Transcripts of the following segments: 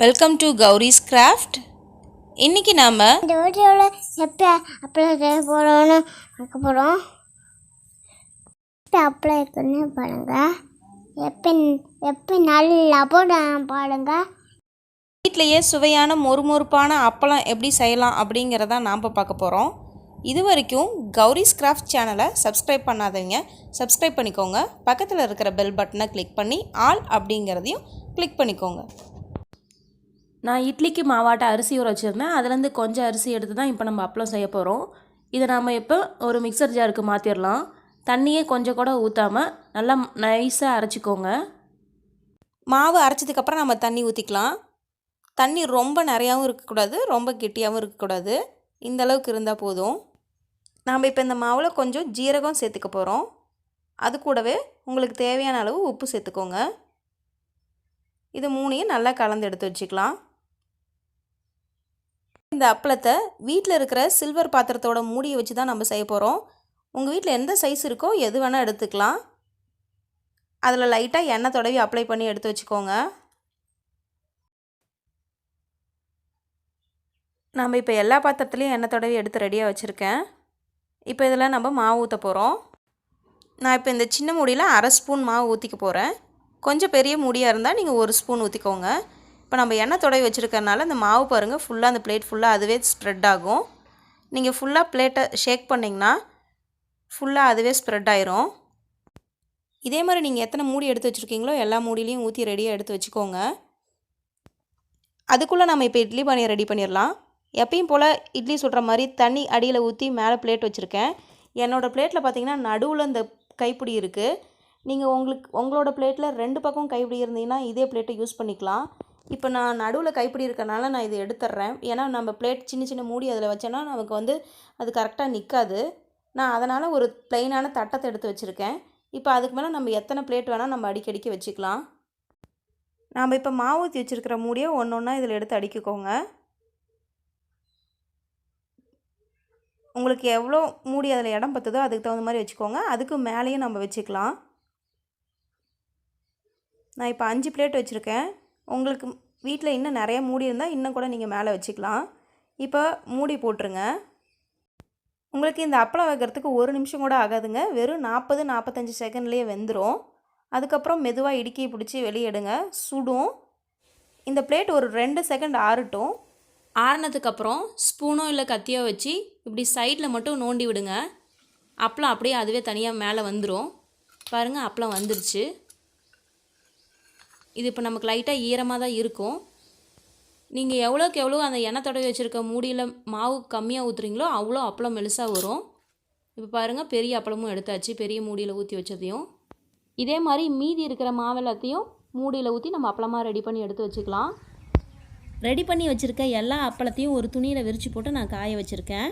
Welcome to Gowri's craft. இன்றைக்கி நாம் இந்த வீடியோவில் எப்போ அப்ளை செய்ய போகிறோன்னு பார்க்க போகிறோம். அப்ளை பண்ணி பாருங்கள். எப்போ நல்லா போட பாருங்கள். வீட்டிலையே சுவையான மொறுமொறுப்பான அப்பளம் எப்படி செய்யலாம் அப்படிங்கிறத நாம் பார்க்க போகிறோம். இது வரைக்கும் கௌரிஸ் கிராஃப்ட் சேனலை சப்ஸ்கிரைப் பண்ணாதவங்க சப்ஸ்கிரைப் பண்ணிக்கோங்க. பக்கத்தில் இருக்கிற பெல் பட்டனை கிளிக் பண்ணி ஆல் அப்படிங்கிறதையும் கிளிக் பண்ணிக்கோங்க. நான் இட்லிக்கு மாவாட்ட அரிசி ஊற வச்சுருந்தேன். அதுலேருந்து கொஞ்சம் அரிசி எடுத்து தான் இப்போ நம்ம அப்பளம் செய்ய போகிறோம். இதை நாம் இப்போ ஒரு மிக்சர் ஜாருக்கு மாற்றிடலாம். தண்ணியே கொஞ்சம் கூட ஊற்றாமல் நல்லா நைஸாக அரைச்சிக்கோங்க. மாவு அரைச்சதுக்கப்புறம் நம்ம தண்ணி ஊற்றிக்கலாம். தண்ணி ரொம்ப நிறையாவும் இருக்கக்கூடாது, ரொம்ப கெட்டியாகவும் இருக்கக்கூடாது. இந்த அளவுக்கு இருந்தால் போதும். நாம் இப்போ இந்த மாவில் கொஞ்சம் ஜீரகம் சேர்த்துக்க போகிறோம். அது கூடவே உங்களுக்கு தேவையான அளவு உப்பு சேர்த்துக்கோங்க. இது மூணையும் நல்லா கலந்து எடுத்து வச்சுக்கலாம். இந்த அப்பளத்தை வீட்டில் இருக்கிற சில்வர் பாத்திரத்தோட மூடியை வச்சு தான் நம்ம செய்ய போகிறோம். உங்கள் வீட்டில் எந்த சைஸ் இருக்கோ எது வேணால் எடுத்துக்கலாம். அதில் லைட்டாக எண்ணெய் தடவி அப்ளை பண்ணி எடுத்து வச்சுக்கோங்க. நம்ம இப்போ எல்லா பாத்திரத்துலேயும் எண்ணெய் தடவி எடுத்து ரெடியாக வச்சுருக்கேன். இப்போ இதில் நம்ம மாவு ஊற்ற போகிறோம். நான் இப்போ இந்த சின்ன மூடியில் 1/2 ஸ்பூன் மாவு ஊற்றிக்க போகிறேன். கொஞ்சம் பெரிய மூடியாக இருந்தால் நீங்கள் 1 ஸ்பூன் ஊற்றிக்கோங்க. இப்போ நம்ம எண்ணெய் தடவி வச்சுருக்கறனால இந்த மாவு பாருங்கள் ஃபுல்லாக அந்த பிளேட் ஃபுல்லாக அதுவே ஸ்ப்ரெட் ஆகும். நீங்கள் ஃபுல்லாக பிளேட்டை ஷேக் பண்ணிங்கன்னா ஃபுல்லாக அதுவே ஸ்ப்ரெட் ஆயிரும். இதே மாதிரி நீங்கள் எத்தனை மூடி எடுத்து வச்சுருக்கீங்களோ எல்லா மூடிலையும் ஊற்றி ரெடியாக எடுத்து வச்சுக்கோங்க. அதுக்குள்ளே நம்ம இப்போ இட்லி பானையை ரெடி பண்ணிடலாம். எப்பயும் போல் இட்லி சுடுற மாதிரி தண்ணி அடியில் ஊற்றி மேலே பிளேட் வச்சுருக்கேன். என்னோடய பிளேட்டில் பார்த்திங்கன்னா நடுவில் இந்த கைப்பிடி இருக்குது. நீங்கள் உங்களோட பிளேட்டில் 2 பக்கம் கைப்பிடி இருந்தீங்கன்னா இதே பிளேட்டை யூஸ் பண்ணிக்கலாம். இப்போ நான் நடுவில் கைப்பிடி இருக்கறனால நான் இதை எடுத்துட்றேன். ஏன்னா நம்ம பிளேட் சின்ன சின்ன மூடி அதில் வச்சோன்னா நமக்கு அது கரெக்டாக நிற்காது. நான் அதனால் ஒரு ப்ளைனான தட்டத்தை எடுத்து வச்சுருக்கேன். இப்போ அதுக்கு மேலே நம்ம எத்தனை பிளேட் வேணால் நம்ம அடிக்கடிக்க வச்சுக்கலாம். நாம் இப்போ மாவு ஊற்றி வச்சுருக்கிற மூடியை ஒன்று ஒன்றா இதில் எடுத்து அடிக்கிக்கோங்க. உங்களுக்கு எவ்வளோ மூடி அதில் இடம் பற்றுதோ அதுக்கு தகுந்த மாதிரி வச்சுக்கோங்க. அதுக்கு மேலேயும் நம்ம வச்சுக்கலாம். நான் இப்போ 5 பிளேட் வச்சுருக்கேன். உங்களுக்கு வீட்டில் இன்னும் நிறைய மூடி இருந்தால் இன்னும் கூட நீங்கள் மேலே வச்சுக்கலாம். இப்போ மூடி போட்டுருங்க. உங்களுக்கு இந்த அப்பளம் வைக்கிறதுக்கு 1 நிமிஷம் கூட ஆகாதுங்க. வெறும் 40-45 செகண்ட்லேயே வெந்துடும். அதுக்கப்புறம் மெதுவாக இடுக்கி பிடிச்சி வெளியே எடுங்க. சுடும். இந்த பிளேட் ஒரு 2 செகண்ட் ஆறட்டும். ஆறினதுக்கப்புறம் ஸ்பூனோ இல்லை கத்தியோ வச்சு இப்படி சைடில் மட்டும் நோண்டி விடுங்க. அப்பளம் அப்படியே அதுவே தனியாக மேலே வந்துடும். பாருங்கள், அப்பளம் வந்துடுச்சு. இது இப்போ நமக்கு லைட்டாக ஈரமாக தான் இருக்கும். நீங்கள் எவ்வளோக்கு எவ்வளோ அந்த எண்ணெய் தடவி வச்சுருக்க மூடியில் மாவு கம்மியாக ஊற்றுறீங்களோ அவ்வளோ அப்பளம் மெலிசாக வரும். இப்போ பாருங்கள், பெரிய அப்பளமும் எடுத்தாச்சு. பெரிய மூடியில் ஊற்றி வச்சதையும் இதே மாதிரி மீதி இருக்கிற மாவு எல்லாத்தையும் மூடியில் ஊற்றி நம்ம அப்பளமாக ரெடி பண்ணி எடுத்து வச்சுக்கலாம். ரெடி பண்ணி வச்சுருக்க எல்லா அப்பளத்தையும் ஒரு துணியில் விரித்து போட்டு நான் காய வச்சுருக்கேன்.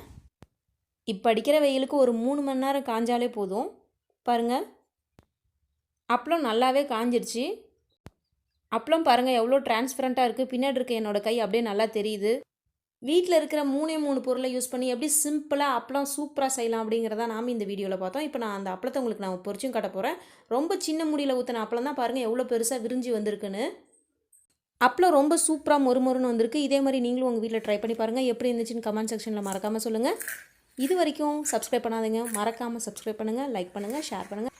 இப்போ அடிக்கிற வெயிலுக்கு ஒரு 3 மணி நேரம் காஞ்சாலே போதும். பாருங்கள், அப்பளம் நல்லாவே காஞ்சிருச்சு. அப்பளம் பாருங்கள் எவ்வளோ டிரான்ஸ்பரண்ட்டாக இருக்குது. பின்னாடி இருக்க என்னோடய கை அப்படியே நல்லா தெரியுது. வீட்டில் இருக்கிற 3 பொருளை யூஸ் பண்ணி எப்படி சிம்பிளாக அப்பளம் சூப்பராக செய்யலாம் அப்படிங்கிறத நாம் இந்த வீடியோவில் பார்த்தோம். இப்போ நான் அந்த அப்பளத்தை உங்களுக்கு நான் பொரிச்சும் காட்ட போகிறேன். ரொம்ப சின்ன மூடியில் ஊற்றின அப்பளம் தான் பாருங்கள் எவ்வளோ பெருசாக விரிஞ்சு வந்திருக்குன்னு. அப்பளம் ரொம்ப சூப்பராக மொறுமொறுன்னு வந்திருக்கு. இதே மாதிரி நீங்களும் உங்கள் வீட்டில் ட்ரை பண்ணி பாருங்கள். எப்படி இருந்துச்சுன்னு கமெண்ட் செக்ஷனில் மறக்காமல் சொல்லுங்கள். இது வரைக்கும் சப்ஸ்கிரைப் பண்ணாதீங்க, மறக்காமல் சப்ஸ்கிரைப் பண்ணுங்கள், லைக் பண்ணுங்கள், ஷேர் பண்ணுங்கள்.